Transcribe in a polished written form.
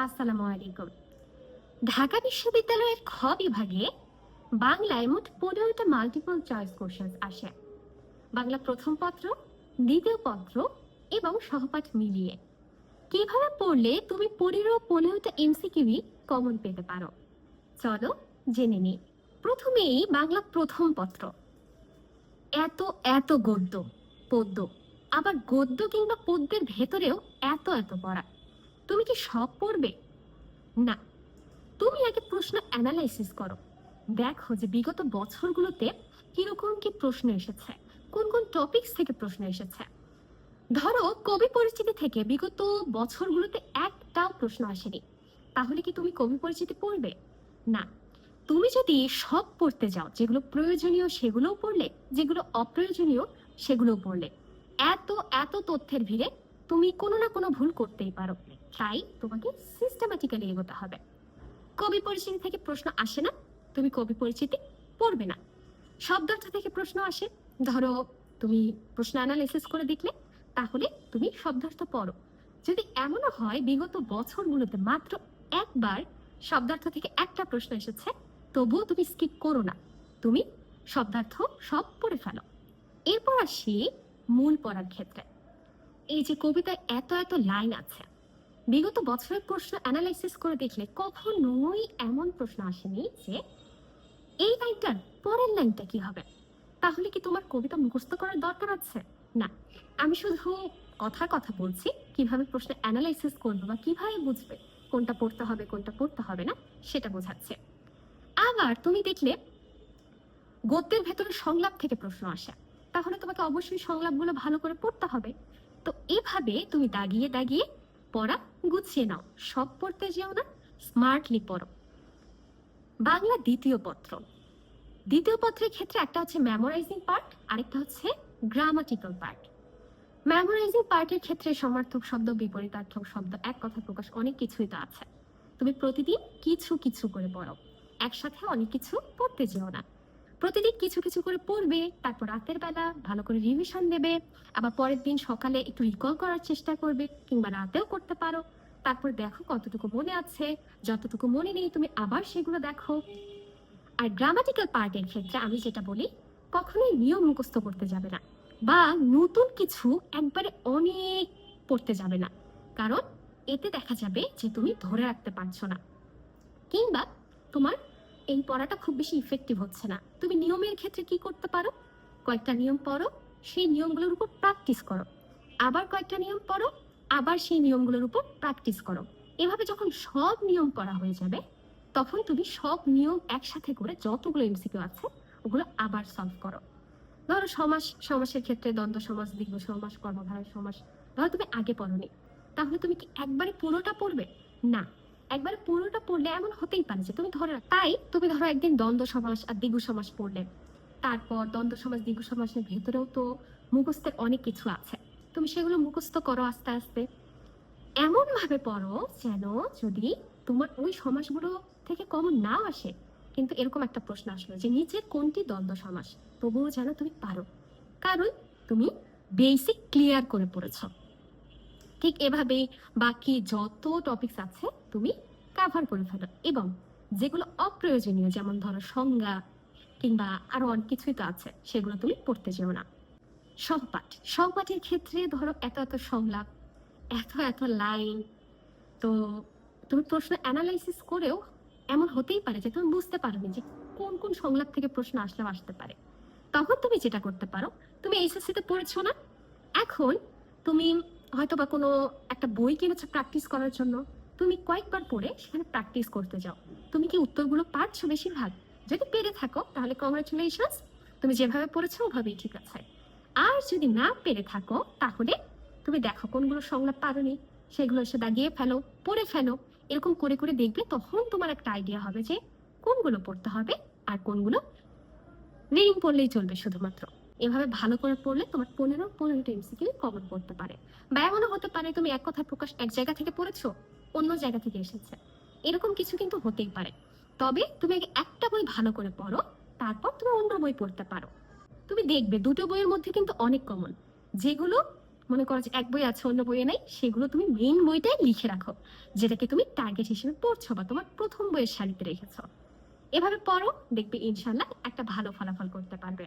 আসসালামু আলাইকুম। ঢাকা বিশ্ববিদ্যালয়ের খ বিভাগে বাংলায় মোট 15টা মাল্টিপল চয়েস কোশ্চেন আসে। বাংলা প্রথম পত্র, দ্বিতীয় পত্র এবং সহপাঠ মিলিয়ে। কিভাবে পড়লে তুমি 15টা এমসিকিউই কমন পেতে পারো, চলো জেনে নিই। প্রথমেই বাংলা প্রথম পত্র। এত এত গদ্য, পদ্য, আবার গদ্য কিংবা পদ্যের ভেতরেও এত এত পড়া। তুমি কি সব পড়বে? না, তুমি আগে প্রশ্ন অ্যানালাইসিস করো। দেখো যে বিগত বছরগুলোতে কিরকম কি প্রশ্ন এসেছে, কোন কোন টপিকস থেকে প্রশ্ন এসেছে। ধরো কবি পরিচিতি থেকে বিগত বছরগুলোতে একটাও প্রশ্ন আসেনি, তাহলে কি তুমি কবি পরিচিতি পড়বে? না। তুমি যদি সব পড়তে যাও, যেগুলো প্রয়োজনীয় সেগুলোও পড়লে, যেগুলো অপ্রয়োজনীয় সেগুলোও পড়লে, এত এত তথ্যের ভিড়ে তুমি কোনো না কোনো ভুল করতেই পারো। তাই তোমাকে সিস্টেম্যাটিক্যালি এগোতে হবে। কবি পরিচিতি থেকে প্রশ্ন আসে না, তুমি কবি পরিচিতি পড়বে না। শব্দার্থ থেকে প্রশ্ন আসে, ধরো তুমি প্রশ্ন অ্যানালাইসিস করে দেখলে, তাহলে তুমি শব্দার্থ পড়ো। যদি এমনও হয় বিগত বছরগুলোতে মাত্র একবার শব্দার্থ থেকে একটা প্রশ্ন এসেছে, তবুও তুমি স্কিপ করো না, তুমি শব্দার্থ সব পড়ে ফেলো। এরপর আসি মূল পড়ার ক্ষেত্রে। এই যে কবিতায় এত এত লাইন আছে, বিগত বছরের প্রশ্ন অ্যানালাইসিস করে দেখলে কখনোই এমন প্রশ্ন আসেনি যে এই লাইনটার পরের লাইনটা কি হবে। তাহলে কি তোমার কবিতা মুখস্থ করার দরকার আছে? না, আমি শুধু কথার কথা বলছি, কিভাবে প্রশ্ন অ্যানালাইসিস করবো বা কিভাবে বুঝবে কোনটা পড়তে হবে কোনটা পড়তে হবে না সেটা বোঝাচ্ছে। আবার তুমি দেখলে গদ্যের ভেতরে সংলাপ থেকে প্রশ্ন আসে, তাহলে তোমাকে অবশ্যই সংলাপগুলো ভালো করে পড়তে হবে। তো এভাবে তুমি দাগিয়ে দাগিয়ে পড়া গুছিয়ে নাও, সব পড়তে যেও না, স্মার্টলি পড়ো। বাংলা দ্বিতীয় পত্র। দ্বিতীয় পত্রের ক্ষেত্রে একটা হচ্ছে মেমোরাইজিং পার্ট, আরেকটা হচ্ছে গ্রামাটিক্যাল পার্ট। মেমোরাইজিং পার্টের ক্ষেত্রে সমার্থক শব্দ, বিপরীতার্থক শব্দ, এক কথা প্রকাশ, অনেক কিছুই তো আছে। তুমি প্রতিদিন কিছু কিছু করে পড়ো, একসাথে অনেক কিছু পড়তে যেও না। প্রতিদিন কিছু কিছু করে পড়বে, তারপর রাতের বেলা ভালো করে রিভিশন দেবে, আবার পরের দিন সকালে একটু রিকল করার চেষ্টা করবে, কিংবা রাতেও করতে পারো। তারপর দেখো কতটুকু মনে আছে, যতটুকু মনে নেই তুমি আবার সেগুলো দেখো। আর গ্রামাটিক্যাল পার্টের ক্ষেত্রে আমি যেটা বলি, কখনোই নিয়ম মুখস্থ করতে যাবে না, বা নতুন কিছু একবারে অনেক পড়তে যাবে না, কারণ এতে দেখা যাবে যে তুমি ধরে রাখতে পারছো না, কিংবা তোমার এই পড়াটা খুব বেশি ইফেক্টিভ হচ্ছে না। তুমি নিয়মের ক্ষেত্রে কি করতে পারো, কয়েকটা নিয়ম পড়ো, সেই নিয়মগুলোর উপর প্র্যাকটিস করো, আবার কয়েকটা নিয়ম পড়ো, আবার সেই নিয়মগুলোর উপর প্র্যাকটিস করো। এভাবে যখন সব নিয়ম করা হয়ে যাবে, তখন তুমি সব নিয়ম একসাথে করে যতগুলো এমসিকিউ আছে ওগুলো আবার সলভ করো। ধরো সমাসের ক্ষেত্রে দ্বন্দ্ব সমাস, দ্বিগু সমাস, কর্মধারয় সমাস, ধরো তুমি আগে পড়োনি, তাহলে তুমি কি একবারে পুরোটা পড়বে? না, একবারে পুরোটা পড়লে এমন হতেই পারে যে তুমি তাই তুমি ধরো একদিন দ্বন্দ্ব সমাস আর দ্বিগু সমাস পড়লে, তারপর দ্বন্দ্ব সমাস দ্বিগু সমাসের ভেতরেও তো মুখস্থের অনেক কিছু আছে, তুমি সেগুলো মুখস্থ করো আস্তে আস্তে। এমন ভাবে পড়ো যেন যদি তোমার ওই সমাসগুলো থেকে কমন নাও আসে, কিন্তু এরকম একটা প্রশ্ন আসলো যে নিচের কোনটি দ্বন্দ্ব সমাস, তবুও যেন তুমি পারো, কারণ তুমি বেসিক ক্লিয়ার করে পড়েছো। ঠিক এভাবেই বাকি যত টপিকস আছে তুমি কাভার করে ফেলো, এবং যেগুলো অপ্রয়োজনীয়, যেমন ধরো সংজ্ঞা কিংবা আরো অনেক কিছুই তো আছে, সেগুলো তুমি পড়তে যেও না। সহপাঠের ক্ষেত্রে ধরো এত এত সংলাপ, এত এত লাইন, তো তুমি প্রশ্ন অ্যানালাইসিস করেও এমন হতেই পারে যে তুমি বুঝতে পারোনি যে কোন কোন সংলাপ থেকে প্রশ্ন আসলেও আসতে পারে। তখন তুমি যেটা করতে পারো, তুমি এইচএসসি তে পড়েছো না, এখন তুমি হয়তো বা কোনো একটা বই কিনেছো প্র্যাকটিস করার জন্য, তুমি কয়েকবার পড়ে সেখানে প্র্যাকটিস করতে যাও। তুমি কি উত্তরগুলো পারছো? বেশিরভাগ যদি পেরে থাকো তাহলে কংগ্রাচুলেশনস, তুমি যেভাবে পড়েছো ওভাবেই ঠিক আছে। আর যদি না পেরে থাকো, তাহলে তুমি দেখো কোনগুলো সংলাপ পারোনি, সেগুলো এসে দাগিয়ে ফেলো, পড়ে ফেলো। এরকম করে করে দেখবে, তখন তোমার একটা আইডিয়া হবে যে কোনগুলো পড়তে হবে আর কোনগুলো রিডিং পড়লেই চলবে শুধুমাত্র। এভাবে ভালো করে পড়লে তোমার 15টা এমসিকিউ কমন করতে পারে। বা এমনও হতে পারে তুমি এক কথা প্রকাশ এক জায়গা থেকে পড়েছো, অন্য জায়গা থেকে এসেছে, এরকম কিছু কিন্তু হতেই পারে। তবে তুমি আগে একটা বই ভালো করে পড়ো, তারপর তুমি অন্য বই পড়তে পারো। তুমি দেখবে দুটো বইয়ের মধ্যে কিন্তু অনেক কমন, যেগুলো মনে করো যে এক বই আছে অন্য বইয়ে নাই, সেগুলো তুমি মেইন বইটাই লিখে রাখো, যেটাকে তুমি টার্গেট হিসেবে পড়ছো বা তোমার প্রথম বইয়ের সারিতে রেখেছো। এভাবে পড়ো, দেখবে ইনশাল্লাহ একটা ভালো ফলাফল করতে পারবে।